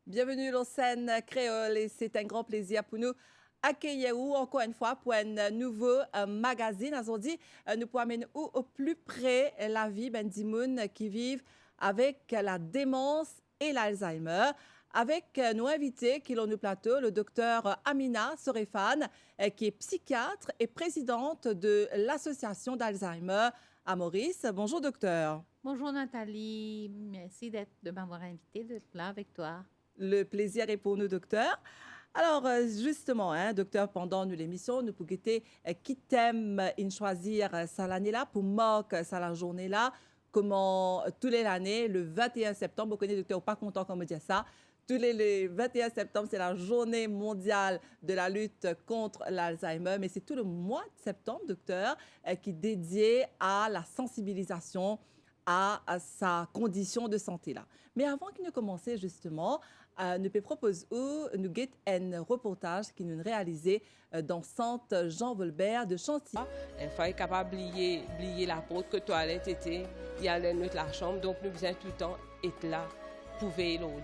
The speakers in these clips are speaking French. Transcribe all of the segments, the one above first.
Bienvenue dans scène créole et c'est un grand plaisir pour nous accueillir encore une fois pour un nouveau magazine. Aujourd'hui, nous pourrons amener au plus près la vie des gens qui vivent avec la démence et l'Alzheimer. Avec nos invités qui l'ont au plateau, le docteur Amina Sorefan, qui est psychiatre et présidente de l'association d'Alzheimer à Maurice. Bonjour docteur. Bonjour Nathalie, merci de m'avoir invité d'être là avec toi. Le plaisir est pour nous, docteur. Alors, justement, docteur, pendant l'émission, nous pouvons guetter qui thème in choisir ça l'année-là pour marquer ça la journée-là, comment tous les années, le 21 septembre, vous connaissez, docteur, pas content qu'on me dise ça. Tous les 21 septembre, c'est la journée mondiale de la lutte contre l'Alzheimer, mais c'est tout le mois de septembre, docteur, qui est dédié à la sensibilisation à sa condition de santé-là. Mais avant qu'il ne commence, justement, nous peut proposer nous get un reportage qui nous réalisé dans centre Jean Volbert de Chantilly. Il faut être capable d'oublier la porte que toilette était, il y a notre la chambre, donc nous besoin tout le temps être là pour veiller l'ordi.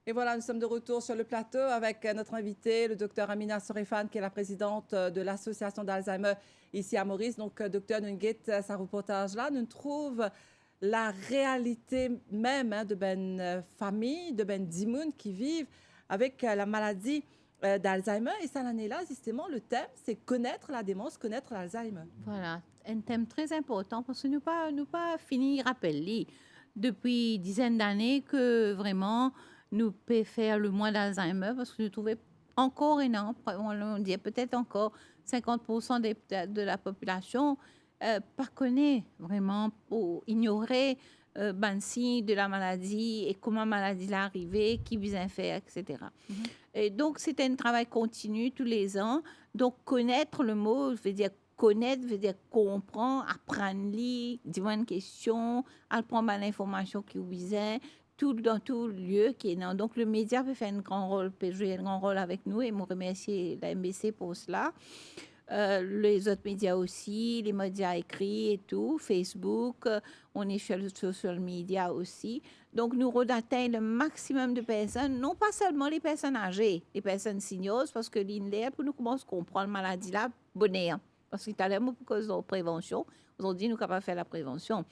Et voilà, nous sommes de retour sur le plateau avec notre invité, le docteur Amina Sorefan, qui est la présidente de l'association d'Alzheimer ici à Maurice. Donc, docteur Nunguet, sa reportage-là, nous trouve la réalité même de ben famille, de ben dimoun qui vivent avec la maladie d'Alzheimer. Et cette année-là, justement, le thème, c'est connaître la démence, connaître l'Alzheimer. Voilà, un thème très important parce que nous pas fini rappeler depuis dizaines d'années que vraiment nous pouvons faire le mois d'Alzheimer parce que je trouvais encore énorme, on dit peut-être encore 50% de la population pas connaît vraiment pour ignorer ben signe de la maladie et comment la maladie est arrivée, qui vient faire, etc. Et donc, c'est un travail continu tous les ans. Donc, connaître le mot veut dire connaître, veut dire comprendre, apprendre, lire, dire une question, apprendre l'information qui vous visait, dans tout lieu qui est là. Donc, le média peut faire peut jouer un grand rôle avec nous et je remercie la MBC pour cela. Les autres médias aussi, les médias écrits et tout, Facebook, on est sur les social media aussi. Donc, nous atteindre le maximum de personnes, non pas seulement les personnes âgées, les personnes signoses, parce que l'INLER, pour nous commencer à comprendre la maladie là, bonheur. Parce que tout à l'heure, pour cause de la prévention, aujourd'hui, nous sommes capables de faire la prévention.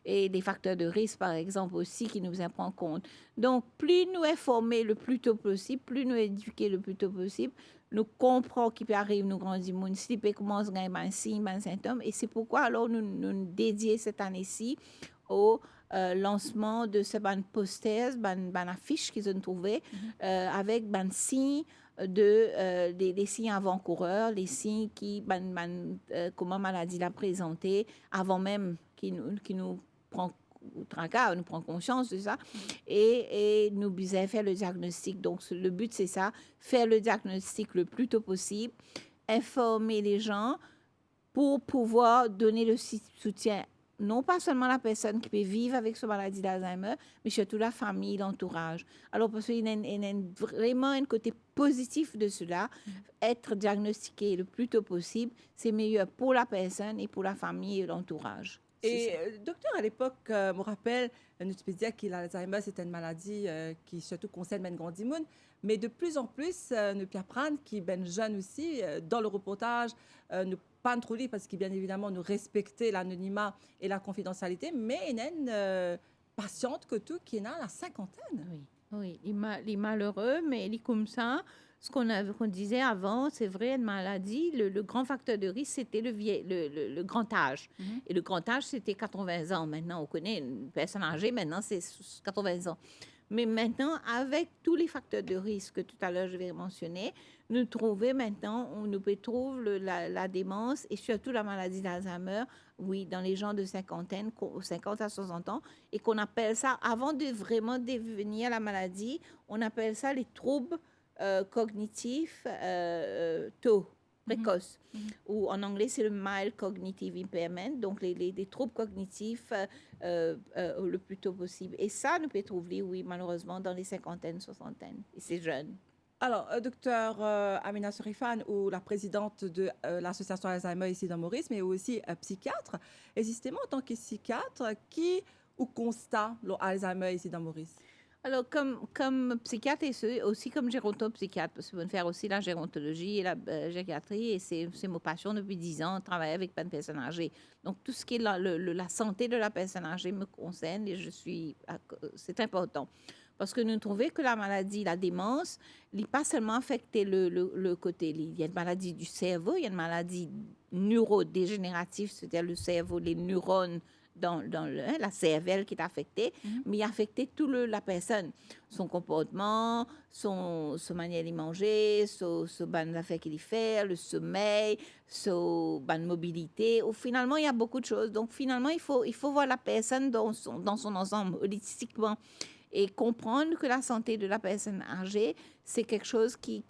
Et des facteurs de risque, par exemple, aussi, qui nous en prennent compte. Donc, plus nous informer le plus tôt possible, plus nous éduquer le plus tôt possible, nous comprenons qui peut arriver, nous grandissons, si peut commencer à avoir un signe, un symptôme. Et c'est pourquoi, alors, nous dédions cette année-ci au lancement de ce posters, affiche qu'ils ont trouvé, avec signes des signes avant-coureurs, les signes qui, comment maladie l'a présenté, avant même qu'il nous prend tracas, nous prend conscience de ça, et nous besoin faire le diagnostic. Donc, le but, c'est ça, faire le diagnostic le plus tôt possible, informer les gens pour pouvoir donner le soutien, non pas seulement la personne qui peut vivre avec cette maladie d'Alzheimer, mais surtout la famille, l'entourage. Alors, parce qu'il y a vraiment un côté positif de cela, être diagnostiqué le plus tôt possible, c'est meilleur pour la personne et pour la famille et l'entourage. Et docteur, à l'époque, je me rappelle, nous te dire que l'Alzheimer, c'est une maladie qui surtout concerne les grands immunes, mais de plus en plus, nous pouvons apprendre qui ben jeunes aussi, dans le reportage, nous pas trop lire parce que bien évidemment, nous respecter l'anonymat et la confidentialité, mais il y a une patiente que tout qui est à la cinquantaine. Oui, il est malheureux, mais il est comme ça. Ce qu'on disait avant, c'est vrai, une maladie, le grand facteur de risque, c'était le grand âge. Et le grand âge, c'était 80 ans. Maintenant, on connaît une personne âgée, maintenant, c'est 80 ans. Mais maintenant, avec tous les facteurs de risque que tout à l'heure je vais mentionner, nous trouvons maintenant, on nous peut trouver la démence et surtout la maladie d'Alzheimer, oui, dans les gens de 50 à 60 ans, et qu'on appelle ça, avant de vraiment devenir la maladie, on appelle ça les troubles cognitifs tôt, précoces, ou en anglais, c'est le mild cognitive impairment, donc les troubles cognitifs le plus tôt possible. Et ça, nous peut trouver, oui, malheureusement, dans les cinquantaines, soixantaines, et c'est jeune. Alors, docteur Amina Serifane, ou la présidente de l'association Alzheimer ici dans Maurice, mais aussi psychiatre, existez-moi en tant que psychiatre qui ou constate l'Alzheimer ici dans Maurice? Alors, comme psychiatre et aussi comme gérontopsychiatre, parce que je veux faire aussi la gérontologie et la gériatrie, et c'est ma passion depuis 10 ans, travailler avec plein de personnes âgées. Donc, tout ce qui est la santé de la personne âgée me concerne et c'est important. Parce que nous trouvons que la maladie, la démence, n'est pas seulement affecté le côté. Il y a une maladie du cerveau, il y a une maladie neurodégénérative, c'est-à-dire le cerveau, les neurones dans la cervelle qui est affectée, mais il a affecté la personne, son comportement, son manière de manger, son affaire qu'il fait, le sommeil, son mobilité. Ou finalement, il y a beaucoup de choses. Donc finalement, il faut voir la personne dans son ensemble, holistiquement, et comprendre que la santé de la personne âgée, c'est quelque chose qui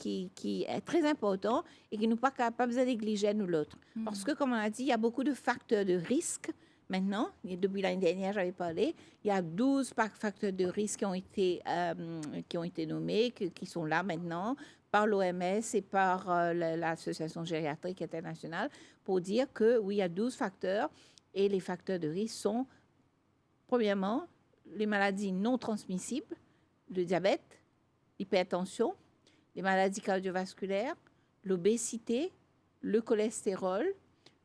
est très important et qui nous pas capable de négliger nous l'autre. Parce que, comme on a dit, il y a beaucoup de facteurs de risque. Maintenant, depuis l'année dernière, j'avais parlé, il y a 12 facteurs de risque qui ont été nommés, qui sont là maintenant par l'OMS et par l'Association gériatrique internationale pour dire que oui, il y a 12 facteurs et les facteurs de risque sont, premièrement, les maladies non transmissibles, le diabète, l'hypertension, les maladies cardiovasculaires, l'obésité, le cholestérol,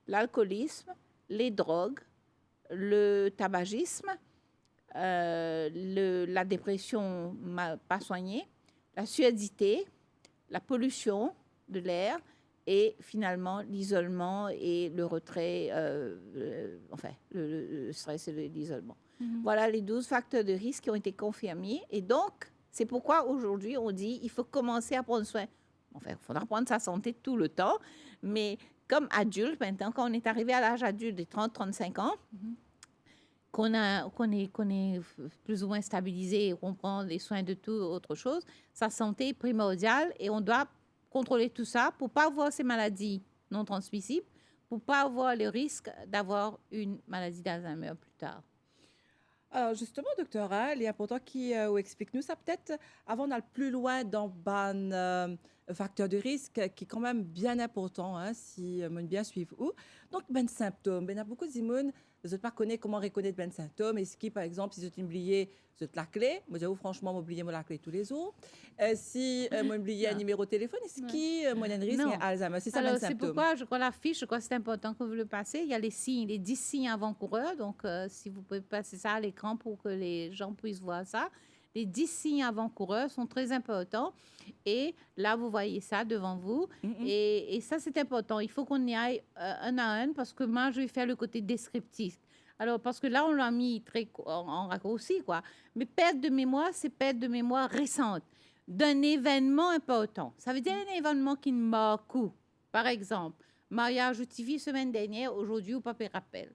l'alcoolisme, les drogues, le tabagisme, la dépression pas soignée, la surdité, la pollution de l'air et finalement l'isolement et le retrait, le stress et l'isolement. Voilà les 12 facteurs de risque qui ont été confirmés. Et donc, c'est pourquoi aujourd'hui, on dit qu'il faut commencer à prendre soin. Enfin, il faudra prendre sa santé tout le temps. Mais comme adulte, maintenant, quand on est arrivé à l'âge adulte de 30-35 ans, qu'on est plus ou moins stabilisé et qu'on prend les soins de tout autre chose, sa santé est primordiale et on doit contrôler tout ça pour ne pas avoir ces maladies non transmissibles, pour ne pas avoir le risque d'avoir une maladie d'Alzheimer plus tard. Alors justement, docteur, il est important qu'il explique-nous ça peut-être avant d'aller plus loin dans ban facteur de risque qui est quand même bien important si on bien suivre où. Donc ben symptômes, ben il y a beaucoup d'immunes, je ne pas connaître comment reconnaître ben symptômes. Est-ce qui par exemple si je oublié la clé, moi j'avoue franchement m'oublier la clé tous les jours. Si m'oublier un numéro de téléphone, est-ce qui mon risque est Alzheimer, c'est ça ben symptômes. C'est pourquoi je crois la fiche, je crois que c'est important que vous le passez. Il y a les signes, les 10 signes avant-coureurs. Donc si vous pouvez passer ça à l'écran pour que les gens puissent voir ça. Les 10 signes avant-coureurs sont très importants. Et là, vous voyez ça devant vous. Et ça, c'est important. Il faut qu'on y aille un à un parce que moi, je vais faire le côté descriptif. Alors, parce que là, on l'a mis très en raccourci, quoi. Mais perte de mémoire, c'est perte de mémoire récente d'un événement important. Ça veut dire un événement qui nous marque. Par exemple, mariage au TV semaine dernière, aujourd'hui, au papier rappel.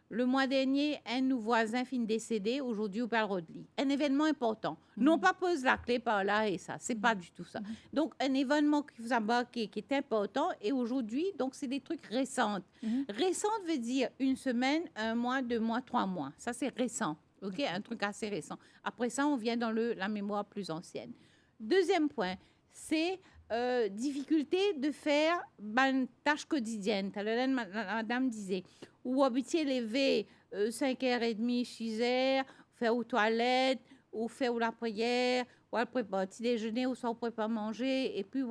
Le mois dernier, un de nos voisins finit décédé, aujourd'hui, au parle de lit. Un événement important. Non pas pose la clé par là et ça. C'est pas du tout ça. Donc, un événement qui vous a marqué, qui est important, et aujourd'hui, donc, c'est des trucs récents. Récente veut dire une semaine, 1 mois, 2 mois, 3 mois. Ça, c'est récent. OK? Un truc assez récent. Après ça, on vient dans la mémoire plus ancienne. Deuxième point, c'est difficulté de faire une tâche quotidienne. Madame disait, ou habituer lever 5h30, 6h, faire aux toilettes, ou faire la prière, ou préparer petit déjeuner, ou soit préparer manger, et puis ou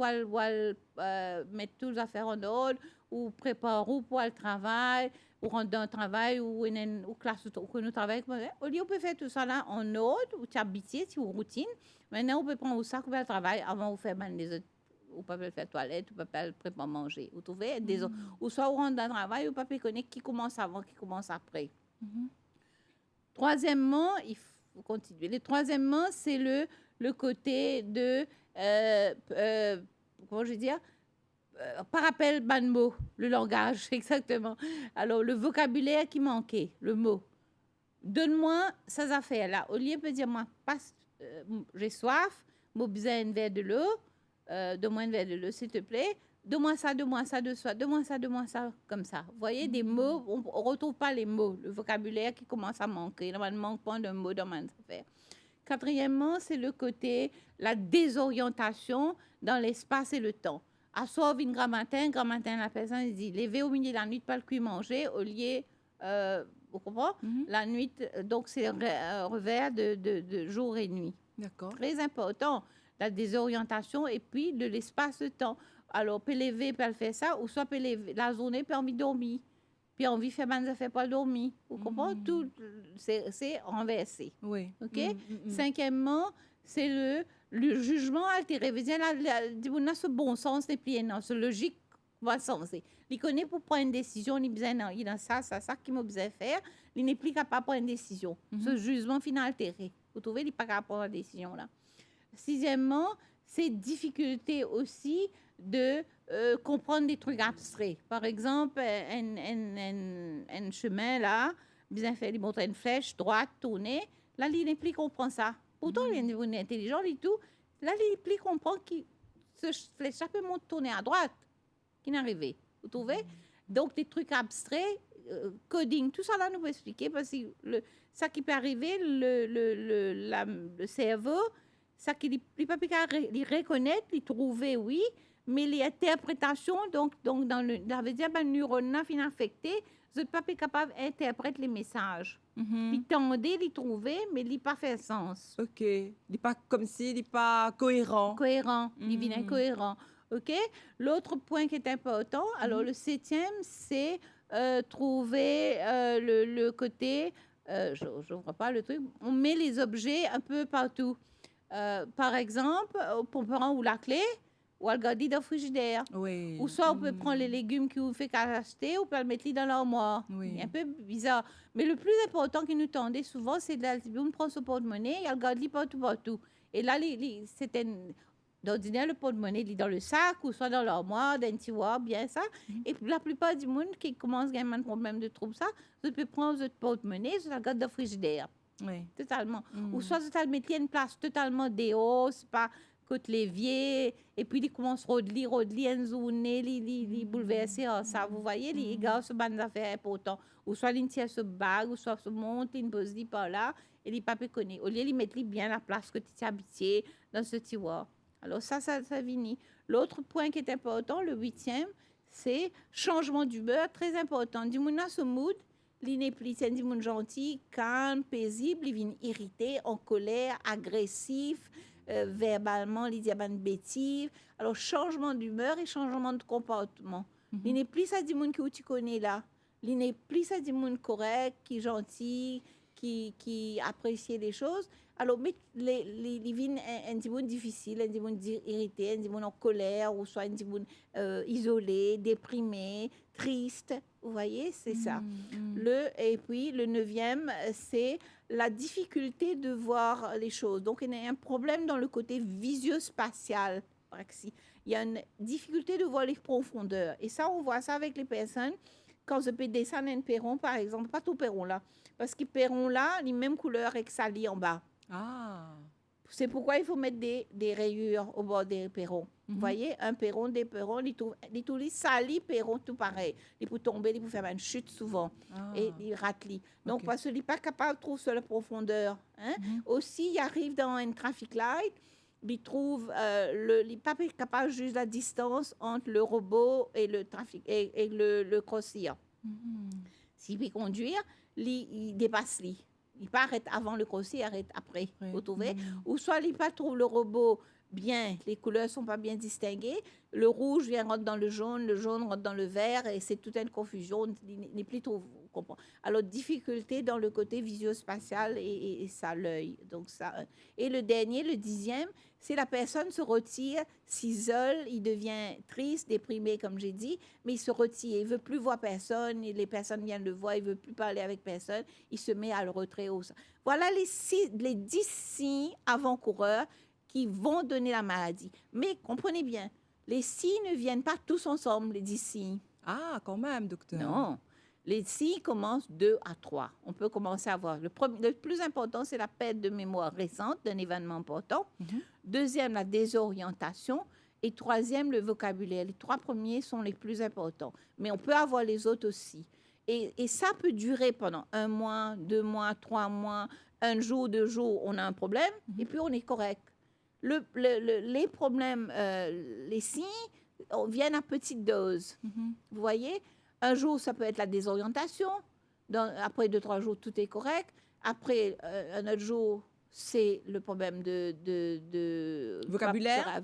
mettre toutes les affaires en ordre, ou préparer pour le travail, ou rendre un travail, ou une classe où nous travaillons. Au lieu, on peut faire tout ça là en ordre, ou t'habituer, si vous routine. Maintenant, on peut prendre ça pour le travail avant de faire les autres. Ou pas faire toilette, ou pas préparer manger. Vous trouvez ou soit on rentre dans le travail, ou pas connaître qui commence avant, qui commence après. Troisièmement, vous continuez. Le troisièmement, c'est le côté de, comment je veux dire, par rappel, ban mot, le langage, exactement. Alors, le vocabulaire qui manquait, le mot. Donne-moi ces affaires-là. Au lieu de dire, moi, j'ai soif, j'ai besoin d'un verre de l'eau, donne-moi un verre de l'eau, s'il te plaît. Donne-moi ça, donne-moi ça, comme ça. Vous voyez, des mots, on ne retrouve pas les mots, le vocabulaire qui commence à manquer. Il ne manque pas de mots dans mes affaires. Quatrièmement, c'est le côté, la désorientation dans l'espace et le temps. À soir, une grand matin, la personne dit, lever au milieu de la nuit, pas le cuit manger, au lieu, vous comprenez? La nuit, donc c'est un revers de jour et nuit. D'accord. Très important, la désorientation et puis de l'espace-temps. Alors, peut lever, peut faire ça, ou soit peut lever, la journée, peut envie de dormir. Puis envie de faire des affaires, pas dormir. Vous comprenez? Tout, c'est renversé. Oui. OK? Cinquièmement, c'est le jugement altéré. Veut dire, on a ce bon sens, et puis non, ce logique va sensé. Il connaît pour prendre une décision, il dit non, il a ça qu'il m'a besoin de faire. Il n'est plus capable de prendre une décision. Ce jugement final altéré. Vous trouvez, il n'est pas capable de prendre la décision là. Sixièmement, c'est difficulté aussi de comprendre des trucs abstraits. Par exemple, un chemin là, bien fait, il montre une flèche droite, tourner. Là, il n'est plus comprend ça. Pourtant, il est intelligent et tout. Là, il n'est plus comprend que ce flèche peut monter, tourner à droite. Qui n'est arrivé. Vous trouvez? Donc, des trucs abstraits, coding, tout ça là, nous peut expliquer parce que ça qui peut arriver, le cerveau, ça qui ne peut pas les reconnaître, les trouver, oui, mais les interprétations, donc ça veut dire que le neurone est affecté, vous n'êtes pas capable d'interpréter les messages. Ils tendent, les trouver, mais ils n'ont pas fait sens. OK. Il n'est pas comme si, il n'est pas cohérent. Cohérent, il vient incohérent. OK? L'autre point qui est important, alors le septième, c'est trouver le côté, je ne vois pas le truc, on met les objets un peu partout. Par exemple, au pomperon ou la clé, ou à le garder dans le frigidaire. Oui. Ou soit on peut prendre les légumes qui vous fait acheter, ou peut le mettre dans l'armoire. Oui. C'est un peu bizarre. Mais le plus important qui nous tendait souvent, c'est de on prend ce porte-monnaie et on le garde partout. Et là, d'ordinaire, le porte-monnaie il est dans le sac, ou soit dans l'armoire, dans un tiroir, bien ça. Et la plupart du monde qui commence à avoir un problème de trouble ça, vous pouvez prendre votre porte-monnaie, vous le garde dans le frigidaire. Oui. Totalement. Ou soit vous le mettez à une place totalement dehors, c'est pas côté l'évier, et puis il commence à rodler une journée, il bouleverse ça. Vous voyez, les gars, ce ban d'affaires important. Ou soit il tient ce bague, ou soit se monte, il pose par là, et les papiers connaissent. Au lieu de mettre bien la place que tu t'es habitué dans ce tiroir. Alors ça vient. L'autre point qui est important, le huitième, c'est changement d'humeur, très important. Du monde a ce mood, il n'est plus, c'est un monde gentil, calme, paisible, il vient irrité, en colère, agressif, verbalement, il dit une bêtise. Alors changement d'humeur et changement de comportement. Il n'est plus ça du monde que tu connais là. Il n'est plus ça du monde correct, qui est gentil, qui apprécie les choses. Alors, mais les vignes, un petit peu difficile, un petit peu irrité, un petit peu en colère, ou soit un petit peu isolé, déprimé, triste. Vous voyez, c'est ça. Et puis, le neuvième, c'est la difficulté de voir les choses. Donc, il y a un problème dans le côté visio-spatial. Il y a une difficulté de voir les profondeurs. Et ça, on voit ça avec les personnes. Quand je peux descendre un perron, par exemple, pas tout perron là, parce que perron là, les mêmes couleurs avec sali en bas. Ah. C'est pourquoi il faut mettre des rayures au bord des perrons. Vous voyez, un perron, des perrons, les salis perrons, tout pareil. Il peut tomber, il peut faire une chute souvent. Et il rate. Donc, parce qu'il n'est pas capable de trouver sur la profondeur. Hein? Aussi, il arrive dans un traffic light, il trouve, il n'est pas capable de juger la distance entre le robot et le trafic et le crossier. S'il peut conduire, il dépasse lui. Il pas arrête avant le crossier, il arrête après. Oui. Vous trouvez? Ou soit il pas trouve le robot bien, les couleurs sont pas bien distinguées. Le rouge vient rentre dans le jaune rentre dans le vert et c'est toute une confusion. Il n'est plus trop comprendre. Alors, difficulté dans le côté visio-spatial et ça, l'œil. Donc, ça. Et le dernier, le 10e, c'est la personne se retire, s'isole, il devient triste, déprimé, comme j'ai dit, mais il se retire, il ne veut plus voir personne, et les personnes viennent le voir, il ne veut plus parler avec personne, il se met à le retrait. Voilà les 10 signes avant-coureurs qui vont donner la maladie. Mais comprenez bien, les signes ne viennent pas tous ensemble, les 10 signes. Ah, quand même, docteur. Non. Les signes commencent 2 à 3. On peut commencer à voir. Le plus important, c'est la perte de mémoire récente d'un événement important. Deuxième, la désorientation. Et troisième, le vocabulaire. Les 3 premiers sont les plus importants. Mais on peut avoir les autres aussi. Et ça peut durer pendant 1 mois, 2 mois, 3 mois, 1 jour, 2 jours, on a un problème, et puis on est correct. Les problèmes, les signes viennent à petite dose. Vous voyez? Un jour, ça peut être la désorientation. Après 2-3 jours, tout est correct. Après un autre jour, c'est le problème de vocabulaire.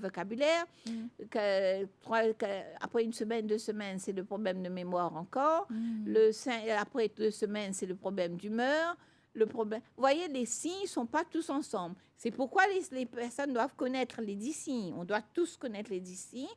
Après 1 semaine, 2 semaines, c'est le problème de mémoire encore. Après 2 semaines, c'est le problème d'humeur. Vous voyez, les signes ne sont pas tous ensemble. C'est pourquoi les personnes doivent connaître les 10 signes. On doit tous connaître les 10 signes.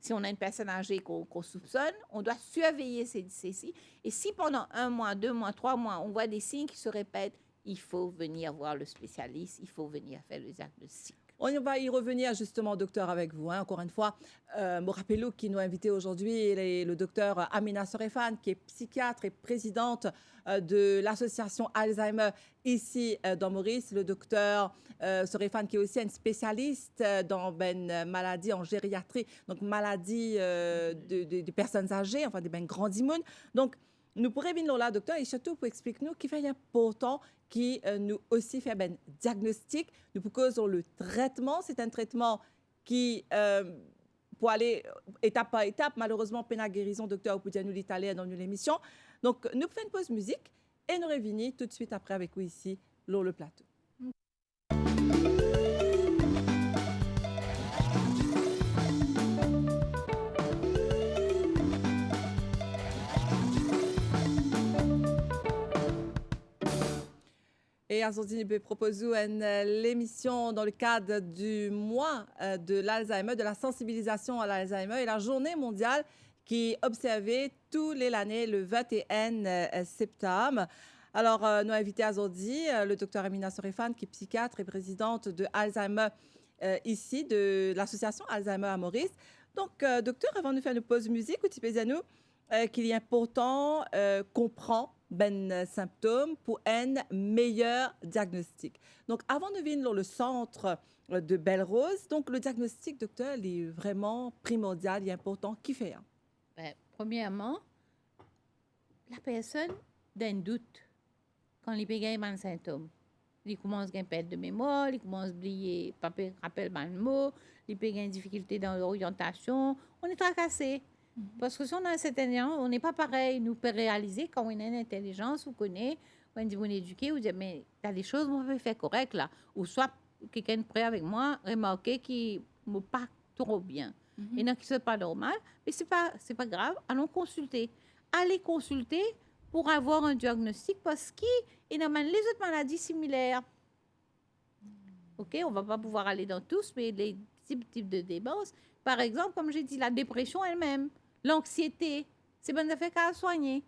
Si on a une personne âgée qu'on soupçonne, on doit surveiller ces signes. Et si pendant 1 mois, 2 mois, 3 mois, on voit des signes qui se répètent, il faut venir voir le spécialiste, il faut venir faire le diagnostic. On va y revenir justement, docteur, avec vous. Encore une fois, me rappelez qui nous a invités aujourd'hui, le docteur Amina Sorefan, qui est psychiatre et présidente de l'association Alzheimer ici dans Maurice. Le docteur Sorefan, qui est aussi une spécialiste dans maladie en gériatrie, donc maladie des personnes âgées, enfin des grands immunes. Donc, nous pourrions venir là, docteur, et surtout pour expliquer nous qui fait important, qui nous aussi fait un diagnostic, nous pour le traitement, c'est un traitement qui, pour aller étape par étape, malheureusement, peine à guérison, docteur, pour dire nous l'italien dans l'émission. Donc, nous faisons une pause musique et nous revenons tout de suite après avec vous ici, le plateau. Et aujourd'hui, nous proposons l'émission dans le cadre du mois de l'Alzheimer, de la sensibilisation à l'Alzheimer et la journée mondiale qui est observée tous les années le 21 septembre. Alors, nous avons invité aujourd'hui le docteur Amina Sorefan, qui est psychiatre et présidente de Alzheimer ici, de l'association Alzheimer à Maurice. Donc, docteur, avant de faire une pause musique, vous dites nous qu'il est important comprendre symptômes pour un meilleur diagnostic. Donc, avant de venir dans le centre de Belle-Rose, donc le diagnostic, docteur, il est vraiment primordial, il est important. Qui fait? Premièrement, la personne a un doute quand il peut avoir un symptôme. Il commence à perdre de mémoire, il commence à oublier, pas rappelle mal le mot, il peut avoir une difficulté dans l'orientation. On est tracassé. Parce que si on a un certain genre, on n'est pas pareil. Nous peut réaliser quand on a une intelligence, vous connaissez, on est éduqué, vous dites, mais il y a des choses qu'on peut faire correct là. Ou soit quelqu'un prêt avec moi, remarquer qui ne me pas trop bien. Et non, qui ne pas normal, mais ce n'est pas grave, allons consulter. Allez consulter pour avoir un diagnostic parce qu'il y a les autres maladies similaires. OK, on ne va pas pouvoir aller dans tous, mais les types de dépenses. Par exemple, comme j'ai dit, la dépression elle-même, l'anxiété, c'est bonne affaire qu'à soigner.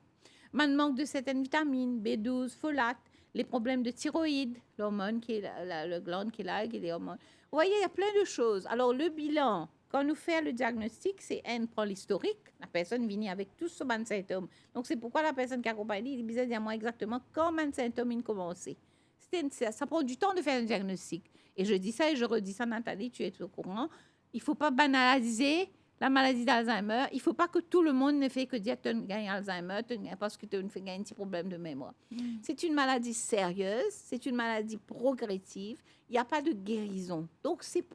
Le manque de certaines vitamines, B12, folate, les problèmes de thyroïde, l'hormone qui est le glande qui est là, qui est les hormones. Vous voyez, il y a plein de choses. Alors, le bilan, quand nous faisons le diagnostic, c'est on prend l'historique. La personne vient avec tous ces symptômes. Donc, c'est pourquoi la personne qui accompagne, il dit à moi exactement comment les symptômes ont commencé. Ça prend du temps de faire un diagnostic. Et je dis ça et je redis ça, Nathalie, tu es au courant. Il ne faut pas banaliser la maladie d'Alzheimer. Il ne faut pas que tout le monde ne fait que dire que tu as Alzheimer parce que tu as un petit problème de mémoire. C'est une maladie sérieuse, c'est une maladie progressive. Il n'y a pas de guérison. Donc, c'est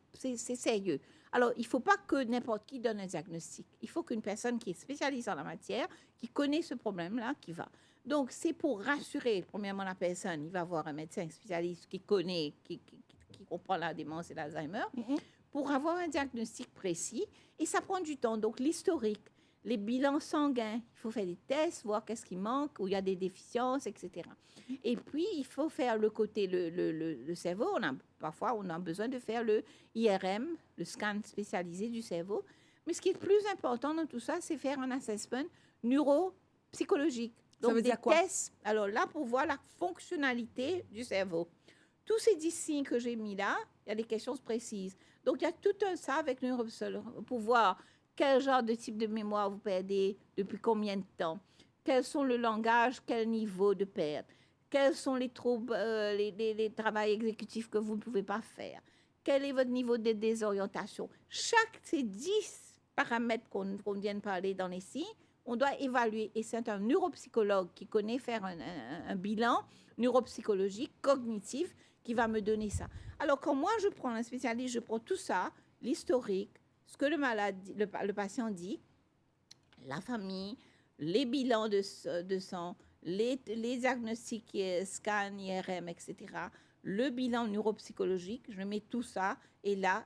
sérieux. Alors, il ne faut pas que n'importe qui donne un diagnostic. Il faut qu'une personne qui est spécialiste en la matière, qui connaît ce problème-là, qui va. Donc, c'est pour rassurer, premièrement, la personne. Il va voir un médecin spécialiste qui connaît, qui comprend la démence et l'Alzheimer, pour avoir un diagnostic précis. Et ça prend du temps. Donc, l'historique, les bilans sanguins. Il faut faire des tests, voir qu'est-ce qui manque, où il y a des déficiences, etc. Et puis, il faut faire le côté, le cerveau. Parfois, on a besoin de faire le IRM, le scan spécialisé du cerveau. Mais ce qui est le plus important dans tout ça, c'est faire un assessment neuropsychologique. Ça Donc, veut des dire quoi? tests. Alors là, pour voir la fonctionnalité du cerveau. Tous ces 10 signes que j'ai mis là, il y a des questions précises. Donc, il y a tout un ça avec le neuropsychologue pour voir quel genre de type de mémoire vous perdez, depuis combien de temps, quels sont le langage, quel niveau de perte, quels sont les troubles, les travaux exécutifs que vous ne pouvez pas faire, quel est votre niveau de désorientation. Chaque ces 10 paramètres qu'on vient de parler dans les signes, on doit évaluer. Et c'est un neuropsychologue qui connaît faire un bilan neuropsychologique, cognitif, qui va me donner ça. Alors, quand moi, je prends un spécialiste, je prends tout ça, l'historique, ce que le patient dit, la famille, les bilans de sang, les diagnostics, scan, IRM, etc., le bilan neuropsychologique, je mets tout ça, et là,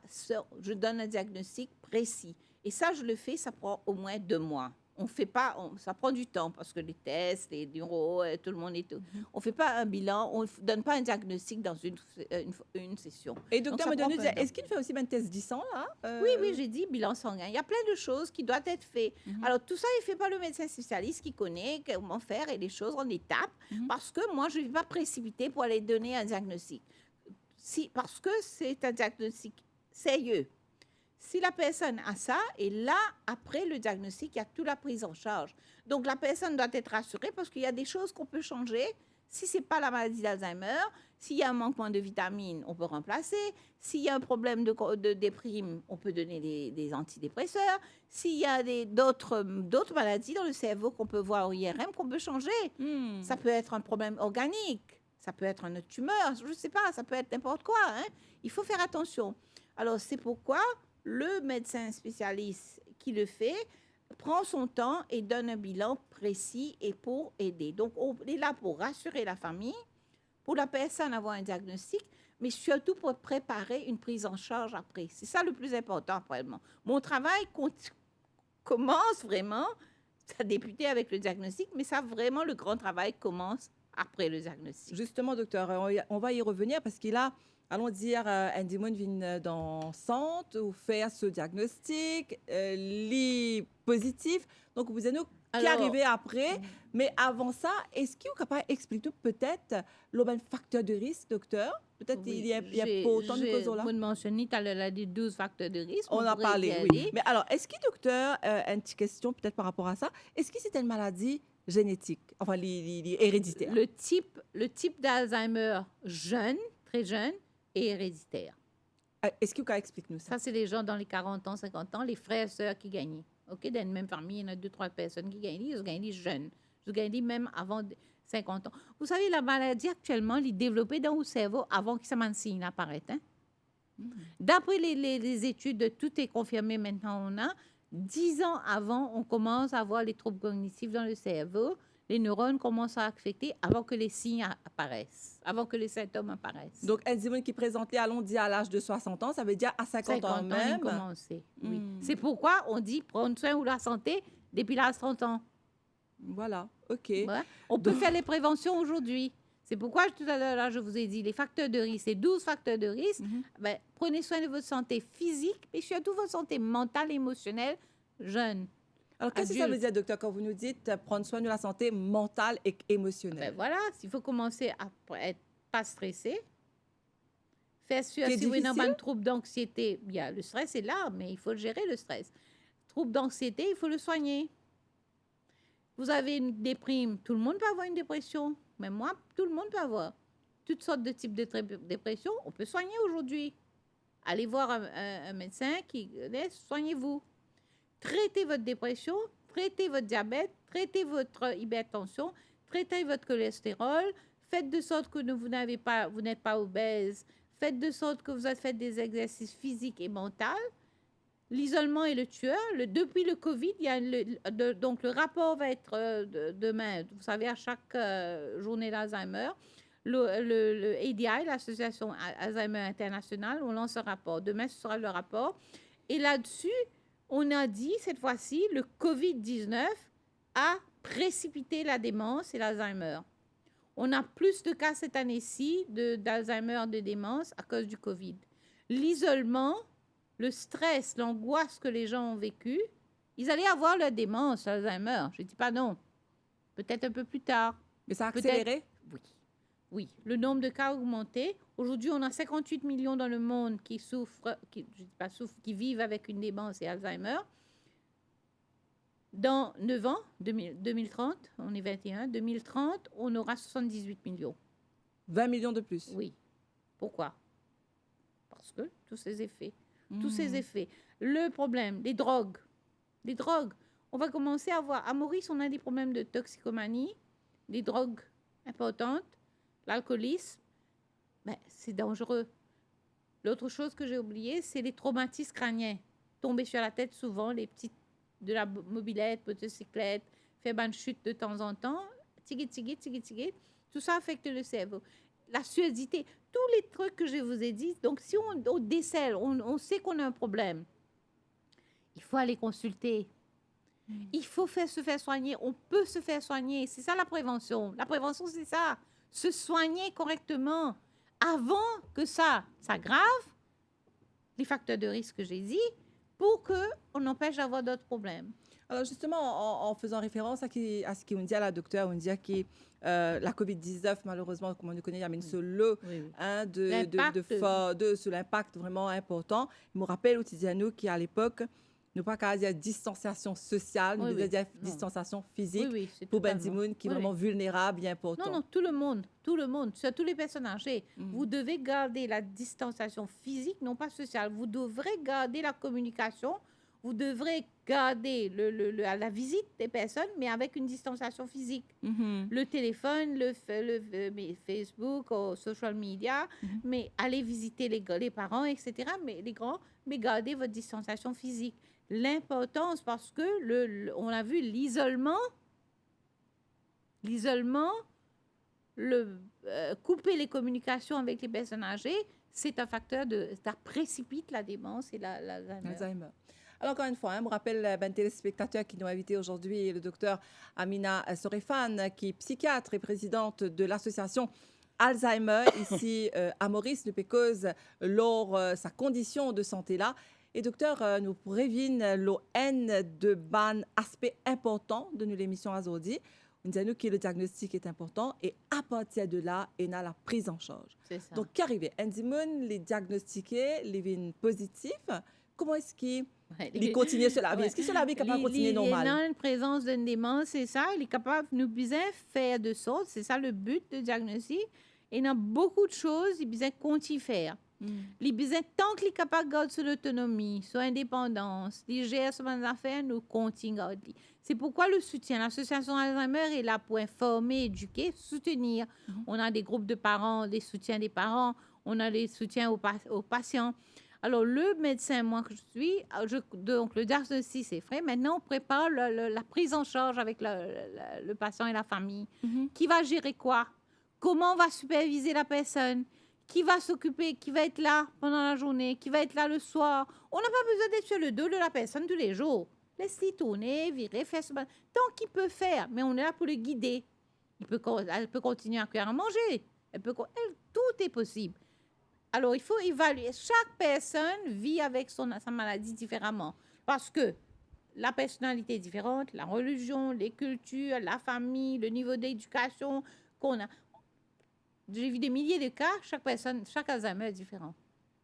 je donne un diagnostic précis. Et ça, je le fais, ça prend au moins 2 mois. On fait pas, ça prend du temps parce que les tests, les neuro, tout le monde est tout. On fait pas un bilan, on donne pas un diagnostic dans une session. Et Donc, docteur ça prend Medonou, pas de temps. est-ce qu'il fait aussi un test du sang, là? Oui, j'ai dit bilan sanguin. Il y a plein de choses qui doivent être faites. Alors, tout ça est fait par le médecin spécialiste qui connaît comment faire et les choses en étapes. Parce que moi, je ne vais pas précipiter pour aller donner un diagnostic. Parce que c'est un diagnostic sérieux. Si la personne a ça, et là, après le diagnostic, il y a toute la prise en charge. Donc, la personne doit être rassurée parce qu'il y a des choses qu'on peut changer. Si ce n'est pas la maladie d'Alzheimer, s'il y a un manquement de vitamines, on peut remplacer. S'il y a un problème de déprime, on peut donner des antidépresseurs. S'il y a d'autres maladies dans le cerveau qu'on peut voir au IRM, qu'on peut changer. Ça peut être un problème organique, ça peut être une tumeur, je ne sais pas, ça peut être n'importe quoi. Il faut faire attention. Alors, c'est pourquoi le médecin spécialiste qui le fait prend son temps et donne un bilan précis et pour aider. Donc, on est là pour rassurer la famille, pour la personne avoir un diagnostic, mais surtout pour préparer une prise en charge après. C'est ça le plus important, probablement. Mon travail commence vraiment, ça a débuté avec le diagnostic, mais ça vraiment, le grand travail commence après le diagnostic. Justement, docteur, on va y revenir parce qu'il a, allons dire, Andy Moon vient dans centre ou faire ce diagnostic, les positifs. Donc, vous allez qui arriver après. Mais avant ça, est-ce qu'il est capable d'expliquer peut-être le facteur de risque, docteur? Peut-être il y a pas autant de causes là. Vous mentionnez, tu as dit 12 facteurs de risque. On a parlé, oui. Mais alors, est-ce que, docteur, une petite question peut-être par rapport à ça, est-ce que c'est une maladie génétique, enfin, héréditaire? Le type d'Alzheimer jeune, très jeune, et héréditaire. Est-ce que vous pouvez expliquer nous ça? Ça, c'est les gens dans les 40 ans, 50 ans, les frères et sœurs qui gagnent. OK, dans une même famille, il y en a 2-3 personnes qui gagnent. Ils gagnent jeunes. Ils gagnent même avant 50 ans. Vous savez, la maladie, actuellement, elle est développée dans le cerveau avant que ça signe apparaisse. D'après les études, tout est confirmé maintenant. On a 10 ans avant, on commence à avoir les troubles cognitifs dans le cerveau. Les neurones commencent à affecter avant que les signes apparaissent, avant que les symptômes apparaissent. Donc, Alzheimer qui présentait, allons dire, à l'âge de 60 ans, ça veut dire à 50 ans même. Commencer, oui. C'est pourquoi on dit prendre soin de la santé depuis l'âge de 30 ans. Voilà, OK. Ouais. On peut faire les préventions aujourd'hui. C'est pourquoi tout à l'heure, je vous ai dit, les facteurs de risque, c'est 12 facteurs de risque. Ben, prenez soin de votre santé physique, mais surtout votre santé mentale, émotionnelle, jeune. Alors, qu'est-ce que ça veut dire, docteur, quand vous nous dites prendre soin de la santé mentale et émotionnelle? Ben voilà, il faut commencer à être pas stressé. Faire sûr, C'est si vous avez difficile? un trouble d'anxiété, bien, le stress est là, mais il faut gérer le stress. Trouble d'anxiété, il faut le soigner. Vous avez une déprime, tout le monde peut avoir une dépression. Même moi, tout le monde peut avoir. Toutes sortes de types de dépression, on peut soigner aujourd'hui. Allez voir un médecin qui laisse, soignez-vous. Traitez votre dépression, traitez votre diabète, traitez votre hypertension, traitez votre cholestérol, faites de sorte que vous n'êtes pas obèse, faites de sorte que vous avez fait des exercices physiques et mentaux. L'isolement est le tueur. Depuis le Covid, il y a donc le rapport va être demain. Vous savez, à chaque journée d'Alzheimer, le ADI, l'Association Alzheimer internationale, on lance un rapport. Demain, ce sera le rapport. Et là-dessus, on a dit cette fois-ci, le COVID-19 a précipité la démence et l'Alzheimer. On a plus de cas cette année-ci d'Alzheimer, de démence à cause du Covid. L'isolement, le stress, l'angoisse que les gens ont vécu, ils allaient avoir la démence, l'Alzheimer. Je ne dis pas non. Peut-être un peu plus tard. Mais ça a Peut-être- accéléré? Oui. Oui. Le nombre de cas a augmenté. Aujourd'hui, on a 58 millions dans le monde qui souffrent, je dis pas souffrent, qui vivent avec une démence et Alzheimer. Dans 9 ans, 2030, on est 21, 2030, on aura 78 millions. 20 millions de plus. Oui. Pourquoi? Parce que tous ces effets. Hmm. Tous ces effets. Le problème, les drogues. Les drogues. On va commencer à voir. À Maurice, on a des problèmes de toxicomanie, des drogues importantes, l'alcoolisme. Ben, c'est dangereux. L'autre chose que j'ai oublié, c'est les traumatismes crâniens. Tomber sur la tête souvent, les petites de la mobilette, motocyclette, faire une chute de temps en temps, tigit, tigit, tigit, tigit. Tout ça affecte le cerveau. La suavidité, tous les trucs que je vous ai dit. Donc, si on décèle, on sait qu'on a un problème, il faut aller consulter. Il faut se faire soigner. On peut se faire soigner. C'est ça la prévention. La prévention, c'est ça. Se soigner correctement avant que ça s'aggrave, les facteurs de risque que j'ai dit, pour qu'on empêche d'avoir d'autres problèmes. Alors justement, en faisant référence à ce qu'on dit à la docteure, on dit que la COVID-19, malheureusement, comme on le connaît, il y a une seule hein, sur l'impact vraiment important. Je me rappelle aussi nous qu'à l'époque, nous pas qu'à dire distanciation sociale, nous devons dire distanciation physique pour Benzimoun qui est vraiment vulnérable et important. Non, tout le monde, surtout les personnes âgées. Vous devez garder la distanciation physique, non pas sociale. Vous devrez garder la communication, vous devrez garder la visite des personnes, mais avec une distanciation physique. Le téléphone, le Facebook, ou social media, mais allez visiter les parents, etc., mais les grands, mais gardez votre distanciation physique. L'importance, parce que on a vu l'isolement, couper les communications avec les personnes âgées, c'est un facteur ça précipite la démence et l'Alzheimer. Alors, encore une fois, je me rappelle ben, téléspectateurs qui nous ont invité aujourd'hui, le docteur Amina Sorefan, qui est psychiatre et présidente de l'association Alzheimer ici à Maurice, de cause lors sa condition de santé-là. Et docteur, nous prévînes l'ON de ban aspect important de nos émissions aujourd'hui. On dit à nous que le diagnostic est important et à partir de là, on a la prise en charge. C'est ça. Donc, qu'arrive? Endimon, les diagnostiqués, les vignes positifs, comment est-ce qu'ils continuent sur la vie? Est-ce qu'ils sont la vie capable de continuer normal? Il y a une présence d'une démence, c'est ça. Il est capable de nous faire de sorte. C'est ça le but du diagnostic. Et il y a beaucoup de choses qu'il besoin continuer faire. Les besoins, tant qu'il est capable de garder son autonomie, son indépendance, il gère ses affaires, nous continuons à garder. C'est pourquoi le soutien, l'association Alzheimer est là pour informer, éduquer, soutenir. On a des groupes de parents, des soutiens des parents, on a des soutiens aux patients. Alors, le médecin, moi que je suis, donc le diagnostic, c'est fait. Maintenant, on prépare la prise en charge avec le patient et la famille. Qui va gérer quoi? Comment on va superviser la personne? Qui va s'occuper, qui va être là pendant la journée, qui va être là le soir. On n'a pas besoin d'être sur le dos de la personne tous les jours. Laisse-le tourner, virer, faire ce tant qu'il peut faire, mais on est là pour le guider. Elle peut continuer à cuire à manger. Tout est possible. Alors, il faut évaluer. Chaque personne vit avec sa maladie différemment. Parce que la personnalité est différente, la religion, les cultures, la famille, le niveau d'éducation qu'on a. J'ai vu des milliers de cas, chaque Alzheimer est différent.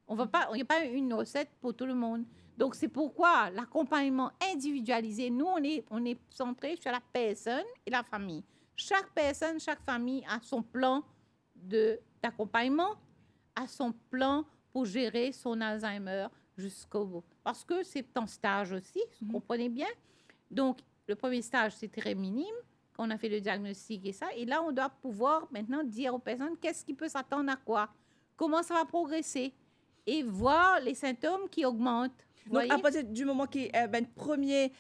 Il n'y a pas une recette pour tout le monde. Donc, c'est pourquoi l'accompagnement individualisé, nous, on est centré sur la personne et la famille. Chaque personne, chaque famille a son plan d'accompagnement, a son plan pour gérer son Alzheimer jusqu'au bout. Parce que c'est en stage aussi, vous comprenez bien. Donc, le premier stage, c'est très minime. On a fait le diagnostic et ça. Et là, on doit pouvoir maintenant dire aux personnes qu'est-ce qui peut s'attendre à quoi, comment ça va progresser et voir les symptômes qui augmentent. Vous Donc, voyez? à partir du moment qui ben, premier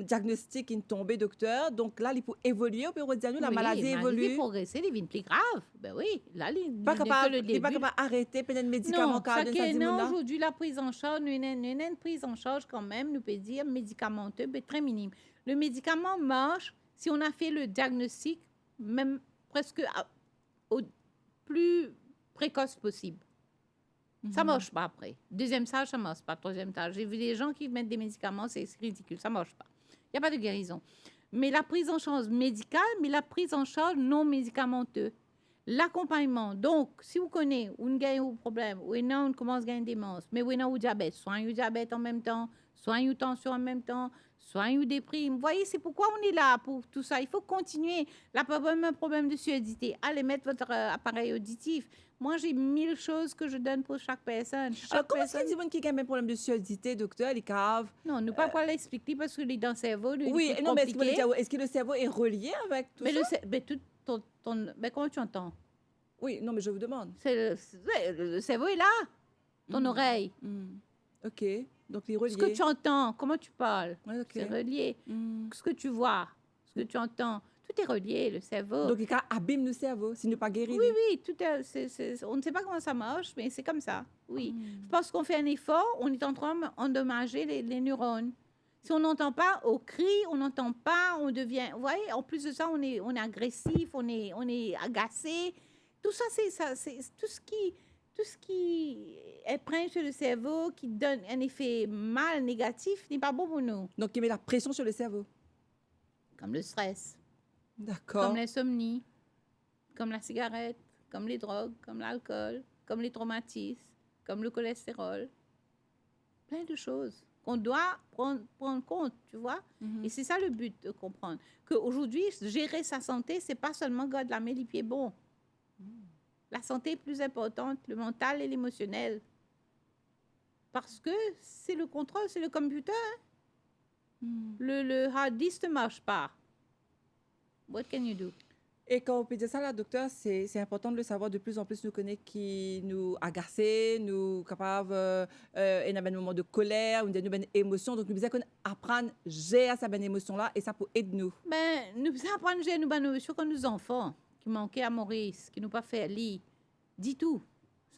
diagnostic est tombé, docteur, donc là, il faut évoluer au bureau de diagnostic, la Oui, maladie maladie évolue. progressée, les vignes plus graves. Ben oui, là, Pas n'est que capable, le il n'est pas début. capable d'arrêter peut-être médicaments Non, ça cardio, qui ça est dit non, là. aujourd'hui, la prise en charge, nous avons une prise en charge quand même, nous peut dire médicamenteux, mais très minime. Le médicament marche si on a fait le diagnostic, même presque au plus précoce possible. Ça Mhm. marche pas après. Deuxième stage, ça marche pas. Troisième stage, j'ai vu des gens qui mettent des médicaments, c'est ridicule, ça marche pas. Il n'y a pas de guérison. Mais la prise en charge médicale, mais la prise en charge non médicamenteuse. L'accompagnement. Donc, si vous connaissez, ou vous avez un problème, ou non, on commence à gagner des démence, mais vous avez un diabète, soit un diabète en même temps, soit une tension en même temps, soit une déprime. Vous voyez, c'est pourquoi on est là pour tout ça. Il faut continuer. Là, pas un problème de surdité. Allez mettre votre appareil auditif. Moi, j'ai 1000 choses que je donne pour chaque personne. Alors, Chaque comment est-ce qu'il y a personne. des gens qui ont un problème de surdité, docteur, les caves? Non, nous pas pouvoir l'expliquer parce que les dans le cerveau, il est Oui, plus non, mais est-ce que, compliqué. est-ce que le cerveau est relié avec tout Mais ça? mais tout mais comment tu entends? Oui, non, mais je vous demande. Le cerveau est là, ton oreille. Hmm. OK, donc il est Ce que relié. tu entends, comment tu parles, Ouais, OK. c'est relié. Hmm. Ce que tu vois, ce que tu entends, tout est relié, le cerveau. Donc, il abîme le cerveau, s'il n'est pas guéri. Oui, oui, tout est, on ne sait pas comment ça marche, mais c'est comme ça, oui. Parce qu'on fait un effort, on est en train d'endommager les neurones. Si on n'entend pas, on crie, on n'entend pas, on devient... Vous voyez, en plus de ça, on est agressif, on est agacé. Tout ça, c'est tout ce qui est pris sur le cerveau, qui donne un effet mal, négatif, n'est pas bon pour nous. Donc, il met la pression sur le cerveau. Comme le stress, D'accord. comme l'insomnie, comme la cigarette, comme les drogues, comme l'alcool, comme les traumatismes, comme le cholestérol. Plein de choses qu'on doit prendre compte, tu vois. Et c'est ça le but de comprendre. Qu'aujourd'hui, gérer sa santé, c'est pas seulement garder la main les pieds bons. La santé est plus importante, le mental et l'émotionnel. Parce que c'est le contrôle, c'est le computer. Le hard disk ne marche pas. What can you do? Et quand on peut dire ça, là, docteur, c'est important de le savoir. De plus en plus, nous connaissons qui nous agacent, nous capables, et un moment de colère, ou une émotion. Donc, nous devons apprendre à gérer cette émotion-là, et ça peut aider nous. Ben, nous apprenons à gérer nos émotions quand nous enfants, qui manquaient à Maurice, qui nous pas fait lire. Dis tout.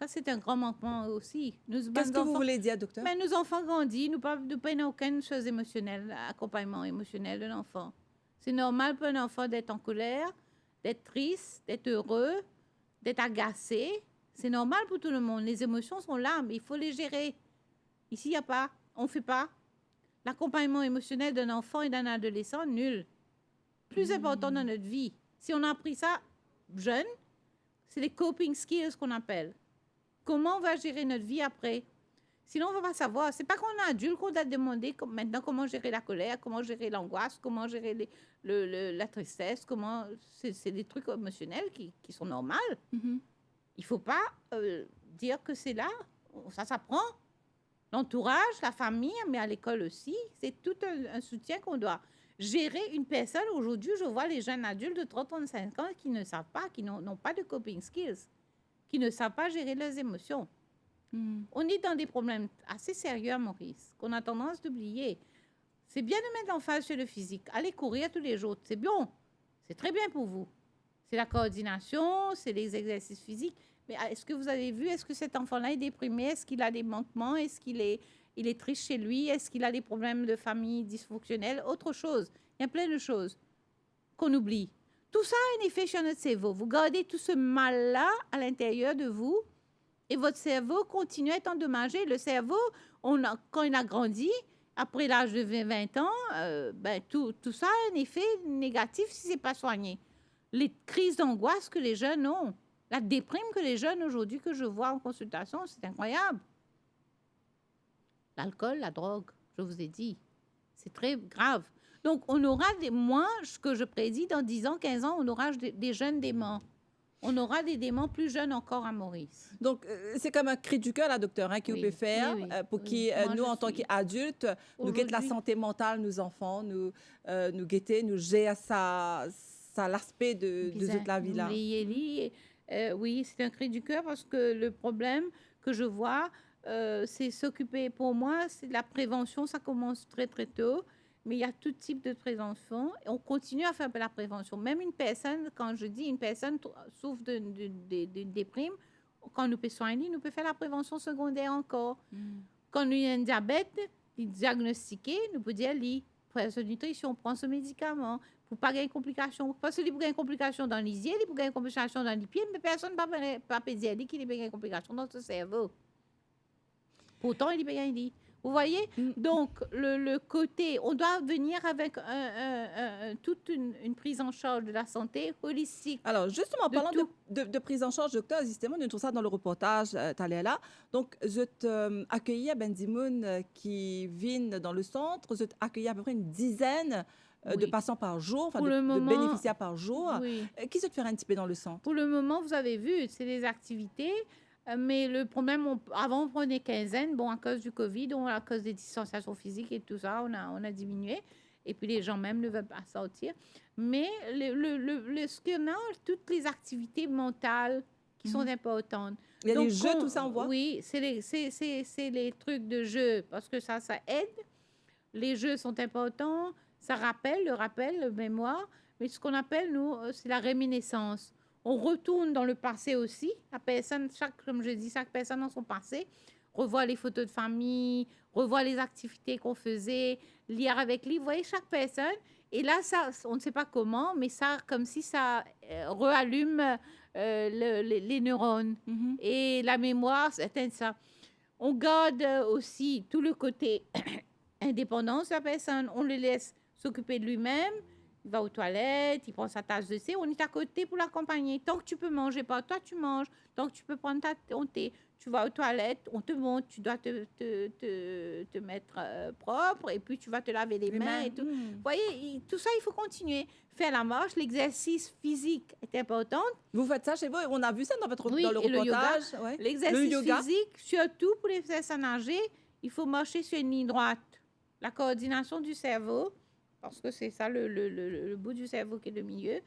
Ça, c'est un grand manquement aussi. Qu'est-ce que vous voulez dire, docteur? Mais nos enfants grandissent, nous ne payons aucune chose émotionnelle, accompagnement émotionnel de l'enfant. C'est normal pour un enfant d'être en colère, d'être triste, d'être heureux, d'être agacé. C'est normal pour tout le monde. Les émotions sont là, mais il faut les gérer. Ici, il n'y a pas. On ne fait pas. L'accompagnement émotionnel d'un enfant et d'un adolescent, nul. Plus important dans notre vie. Si on a appris ça jeune, c'est les coping skills qu'on appelle. Comment on va gérer notre vie après? Sinon, on ne va pas savoir. C'est pas qu'on est adulte qu'on doit demander maintenant comment gérer la colère, comment gérer l'angoisse, comment gérer la tristesse, comment... C'est des trucs émotionnels qui sont normaux. Il ne faut pas dire que c'est là. Ça s'apprend. L'entourage, la famille, mais à l'école aussi. C'est tout un soutien qu'on doit gérer une personne. Aujourd'hui, je vois les jeunes adultes de 30-35 ans qui ne savent pas, qui n'ont pas de coping skills, qui ne savent pas gérer leurs émotions. On est dans des problèmes assez sérieux à Maurice, qu'on a tendance d'oublier. C'est bien de mettre l'emphase sur le physique. Allez courir tous les jours, c'est bon. C'est très bien pour vous. C'est la coordination, c'est les exercices physiques. Mais est-ce que vous avez vu, est-ce que cet enfant-là est déprimé? Est-ce qu'il a des manquements? Est-ce qu'il est triste chez lui? Est-ce qu'il a des problèmes de famille dysfonctionnels? Autre chose. Il y a plein de choses qu'on oublie. Tout ça a un effet sur notre cerveau. Vous gardez tout ce mal-là à l'intérieur de vous et votre cerveau continue à être endommagé. Le cerveau, quand il a grandi, après l'âge de 20 ans, tout ça a un effet négatif si ce n'est pas soigné. Les crises d'angoisse que les jeunes ont, la déprime que les jeunes aujourd'hui que je vois en consultation, c'est incroyable. L'alcool, la drogue, je vous ai dit, c'est très grave. Donc, on aura ce que je prédis, dans 10 ans, 15 ans, on aura des jeunes déments. On aura des démons plus jeunes encore à Maurice. Donc, c'est comme un cri du cœur, là, docteur, hein, qui Oui, peut faire oui, pour oui. nous, en tant qu'adultes, nous guetter la santé mentale, nos enfants, nous guetter, nous gérer ça l'aspect de toute la vie là. Oui, c'est un cri du cœur parce que le problème que je vois, c'est s'occuper, pour moi, c'est de la prévention, ça commence très très tôt, mais il y a tout type de prévention, et on continue à faire de la prévention. Même une personne, quand je dis une personne souffre de déprime, quand nous pouvons soigner, nous pouvons faire la prévention secondaire encore. Quand nous avons un diabète, il diagnostiqué, nous pouvons dire, pour sa nutrition, prend ce médicament, pour ne pas avoir une complication. Parce qu'il y a une complication dans les yeux, il y a une complication dans les pieds, mais personne ne peut pas dire qu'il y a une complication dans ce cerveau. Pourtant, il y a rien dit. Vous voyez? Donc, le côté, on doit venir avec toute une prise en charge de la santé holistique. Alors, justement, parlant de prise en charge, docteur, justement, nous trouvons ça dans le reportage, Talela. Donc, je t'ai accueilli à Bendimoun qui viennent dans le centre. Je t'ai accueilli à peu près une dizaine de patients par jour, enfin de bénéficiaires par jour. Oui. Qui se fait faire un petit peu dans le centre? Pour le moment, vous avez vu, c'est des activités. Mais le problème, avant, on prenait quinzaine. Bon, à cause du Covid, à cause des distanciations physiques et tout ça, on a diminué. Et puis, les gens même ne veulent pas sortir. Mais ce qu'on a, toutes les activités mentales qui sont importantes. Il y a des jeux, tout ça, on voit? Oui, c'est les trucs de jeu, parce que ça aide. Les jeux sont importants. Ça rappelle, le mémoire. Mais ce qu'on appelle, nous, c'est la réminiscence. On retourne dans le passé aussi. La personne, comme je dis, chaque personne dans son passé revoit les photos de famille, revoit les activités qu'on faisait, lire avec lui. Vous voyez, chaque personne. Et là, ça, on ne sait pas comment, mais ça, comme si ça reallume les neurones. Et la mémoire, c'est ça. On garde aussi tout le côté indépendance de la personne. On le laisse s'occuper de lui-même. Il va aux toilettes, il prend sa tasse de thé, on est à côté pour l'accompagner. Tant que tu peux manger par toi, tu manges. Tant que tu peux prendre ton thé, tu vas aux toilettes, on te montre, tu dois te mettre propre et puis tu vas te laver les mains et tout. Vous voyez, tout ça, il faut continuer. Faire la marche, l'exercice physique est important. Vous faites ça chez vous? On a vu ça dans le reportage. Le yoga. Ouais. L'exercice physique, surtout pour les personnes âgées, il faut marcher sur une ligne droite. La coordination du cerveau, parce que c'est ça le bout du cerveau qui est le milieu.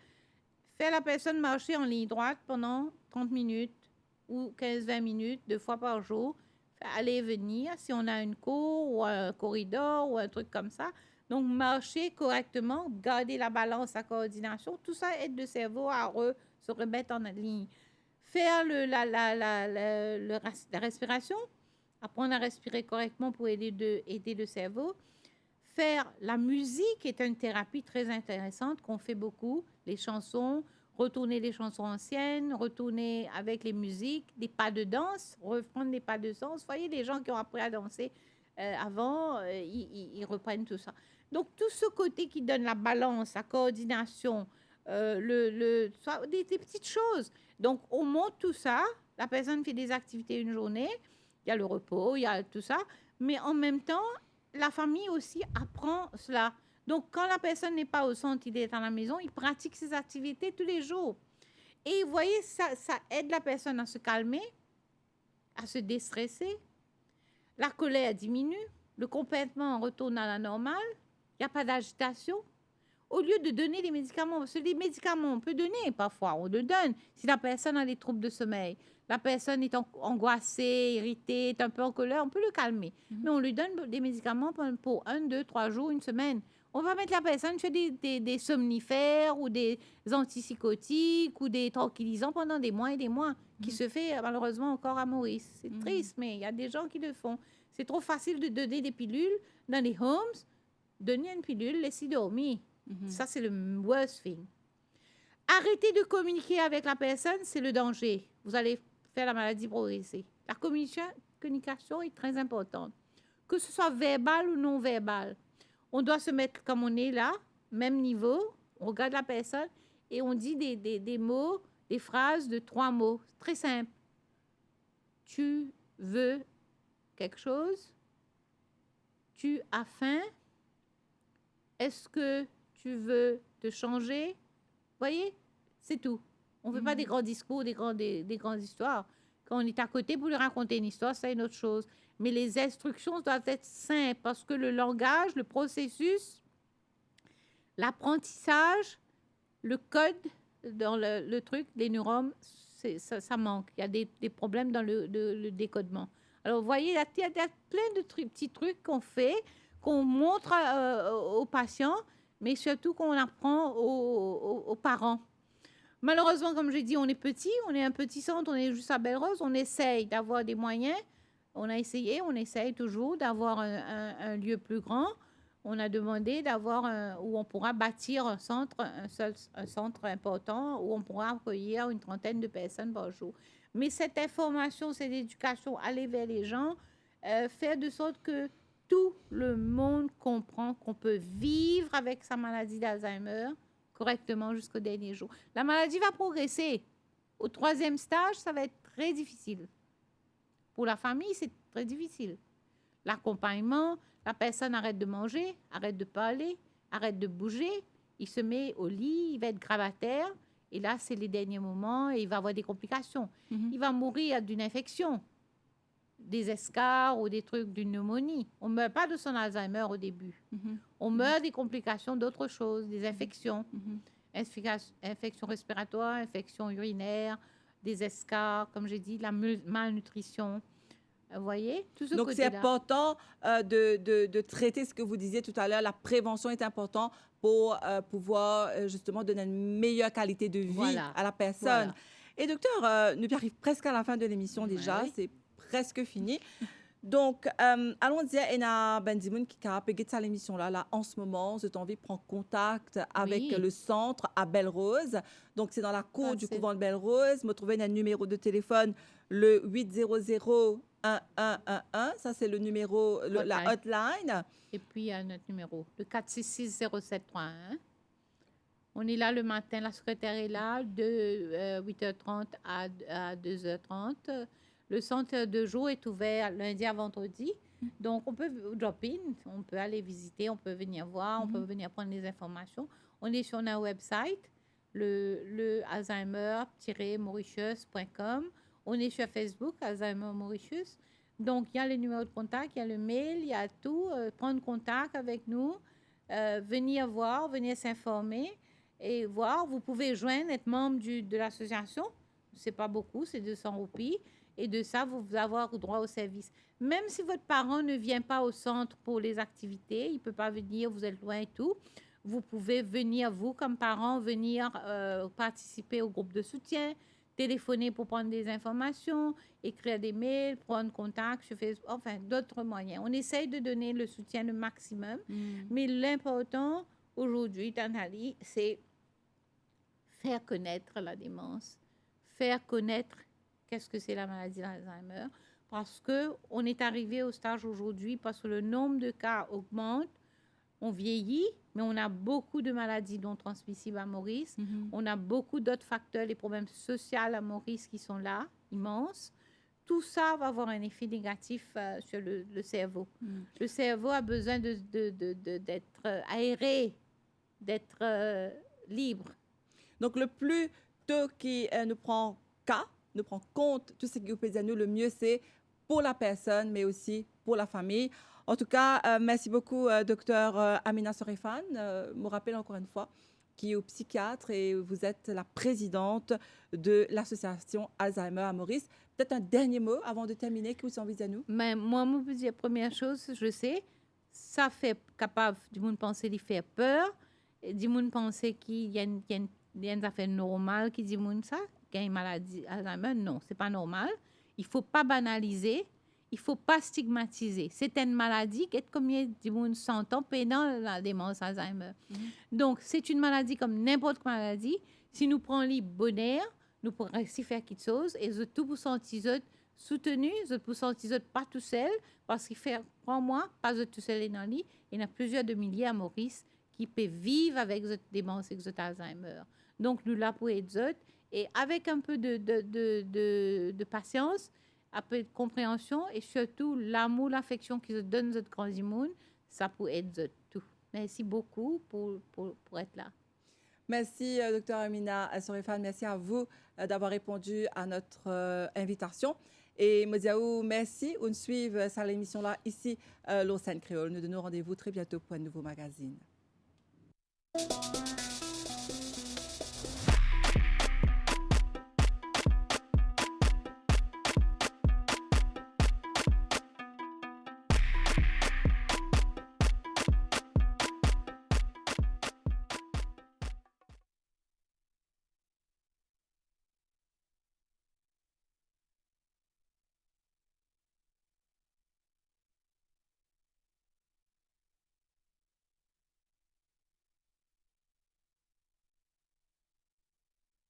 Faire la personne marcher en ligne droite pendant 30 minutes ou 15-20 minutes, 2 fois par jour. Aller et venir, si on a une cour ou un corridor ou un truc comme ça. Donc, marcher correctement, garder la balance, la coordination, tout ça aide le cerveau à se remettre en ligne. Faire la respiration, apprendre à respirer correctement pour aider le cerveau. Faire la musique est une thérapie très intéressante qu'on fait beaucoup. Les chansons, retourner les chansons anciennes, retourner avec les musiques, des pas de danse, reprendre des pas de danse. Vous voyez, les gens qui ont appris à danser avant, ils reprennent tout ça. Donc, tout ce côté qui donne la balance, la coordination, des petites choses. Donc, on monte tout ça. La personne fait des activités une journée. Il y a le repos, il y a tout ça. Mais en même temps, la famille aussi apprend cela. Donc, quand la personne n'est pas au centre, il est à la maison, il pratique ses activités tous les jours. Et vous voyez, ça aide la personne à se calmer, à se déstresser. La colère diminue, le complètement retourne à la normale, il n'y a pas d'agitation. Au lieu de donner des médicaments, parce que les médicaments, on peut donner parfois, on le donne. Si la personne a des troubles de sommeil, la personne est angoissée, irritée, est un peu en colère, on peut le calmer. Mais on lui donne des médicaments pour 1, 2, 3 jours, une semaine. On va mettre la personne sur des somnifères ou des antipsychotiques ou des tranquillisants pendant des mois et des mois, qui se fait malheureusement encore à Maurice. C'est triste, mais il y a des gens qui le font. C'est trop facile de donner des pilules dans les homes. Donner une pilule, laisser dormir. Ça, c'est le worst thing. Arrêter de communiquer avec la personne, c'est le danger. Vous allez faire la maladie progresser. La communication est très importante. Que ce soit verbal ou non verbal. On doit se mettre comme on est là, même niveau. On regarde la personne et on dit des mots, des phrases de 3 mots. Très simple. Tu veux quelque chose? Tu as faim? Est-ce que tu veux te changer? Vous voyez? C'est tout. On ne veut pas des grands discours, des grandes histoires. Quand on est à côté pour lui raconter une histoire, c'est une autre chose. Mais les instructions doivent être simples parce que le langage, le processus, l'apprentissage, le code dans le truc, les neurones, ça manque. Il y a des problèmes dans le décodement. Alors, vous voyez, il y a plein de petits trucs qu'on fait, qu'on montre aux patients, mais surtout qu'on apprend aux parents. Malheureusement, comme j'ai dit, on est petit, on est un petit centre, on est juste à Belle-Rose, on essaye d'avoir des moyens. On a essayé, on essaye toujours d'avoir un lieu plus grand. On a demandé d'avoir où on pourra bâtir un centre, un centre important où on pourra accueillir une trentaine de personnes par jour. Mais cette information, cette éducation, aller vers les gens, faire de sorte que tout le monde comprend qu'on peut vivre avec sa maladie d'Alzheimer correctement jusqu'au dernier jour. La maladie va progresser. Au 3e stage, ça va être très difficile. Pour la famille, c'est très difficile. L'accompagnement, la personne arrête de manger, arrête de parler, arrête de bouger. Il se met au lit, il va être gravataire. Et là, c'est les derniers moments et il va avoir des complications. Il va mourir d'une infection, des escarres ou des trucs d'une pneumonie. On ne meurt pas de son Alzheimer au début. On meurt des complications d'autres choses, des infections. Infections respiratoires, infections urinaires, des escarres, comme j'ai dit, la malnutrition. Vous voyez, tout ce Donc, c'est côté-là. important de traiter ce que vous disiez tout à l'heure. La prévention est importante pour pouvoir justement donner une meilleure qualité de vie Voilà. à la personne. Voilà. Et docteur, nous arrivons presque à la fin de l'émission déjà. Oui. C'est presque fini. Donc, allons-y, il y a Bendimoun qui a payé cette émission-là. Là, en ce moment, j'ai envie de prendre contact avec Oui. le centre à Belle-Rose. Donc, c'est dans la cour du couvent de Belle-Rose. Me trouver un numéro de téléphone, le 800 1111. Ça, c'est le numéro, la hotline. Et puis, il y a notre numéro, le 466-0731. On est là le matin, la secrétaire est là de 8h30 à 2h30. Le centre de jour est ouvert lundi à vendredi. Donc, on peut drop in, on peut aller visiter, on peut venir voir, on peut venir prendre des informations. On est sur notre website, le alzheimer-mauritius.com. On est sur Facebook, Alzheimer Mauritius. Donc, il y a le numéro de contact, il y a le mail, il y a tout. Prendre contact avec nous, venir voir, venir s'informer et voir. Vous pouvez joindre, être membre de l'association. Ce n'est pas beaucoup, c'est 200 roupies. Et de ça, vous allez avoir droit au service. Même si votre parent ne vient pas au centre pour les activités, il ne peut pas venir, vous êtes loin et tout, vous pouvez venir, vous, comme parent, venir participer au groupe de soutien, téléphoner pour prendre des informations, écrire des mails, prendre contact sur Facebook, enfin, d'autres moyens. On essaye de donner le soutien le maximum, mais l'important aujourd'hui, Tanali, c'est faire connaître la démence, faire connaître qu'est-ce que c'est la maladie d'Alzheimer, parce qu'on est arrivé au stage aujourd'hui, parce que le nombre de cas augmente, on vieillit, mais on a beaucoup de maladies non transmissibles à Maurice. On a beaucoup d'autres facteurs, les problèmes sociaux à Maurice qui sont là, immenses. Tout ça va avoir un effet négatif sur le cerveau. Le cerveau a besoin d'être aéré, d'être libre. Donc, le plus tôt qui nous prend compte tout ce qui peut nous, le mieux c'est pour la personne, mais aussi pour la famille. En tout cas, merci beaucoup, docteur Amina Sorefan. Me rappelle encore une fois, qui est psychiatre et vous êtes la présidente de l'association Alzheimer à Maurice. Peut-être un dernier mot avant de terminer, que vous envisagez à nous? Mais moi, je vous dis la première chose, je sais, ça fait capable du monde penser d'y faire peur, du monde penser qu'il y a une affaire normale qui dit monde ça, qu'il y a une maladie Alzheimer. Non, c'est pas normal. Il faut pas banaliser. Il ne faut pas stigmatiser. C'est une maladie qui est combien de monde 100 ans pendant la démence Alzheimer. Donc, c'est une maladie comme n'importe quelle maladie. Si nous prenons le bonheur, nous pourrons aussi faire quelque chose. Et je tout pour sentir soutenu, je pour sentir pas tout seul, parce qu'il fait 3 mois, pas tout seul dans le lit. Il y en a plusieurs de milliers à Maurice qui peuvent vivre avec cette démence et cet Alzheimer. Donc, nous là pour aider. Et avec un peu de patience, un peu de compréhension et surtout l'amour, l'affection qu'ils donnent aux grands immunes, ça peut aider tout. Merci beaucoup pour être là. Merci, docteur Amina Sorefan. Merci à vous d'avoir répondu à notre invitation. Et Modiaou, merci. On suit cette émission-là ici, l'Océan Créole. Nous donnons rendez-vous très bientôt pour un nouveau magazine.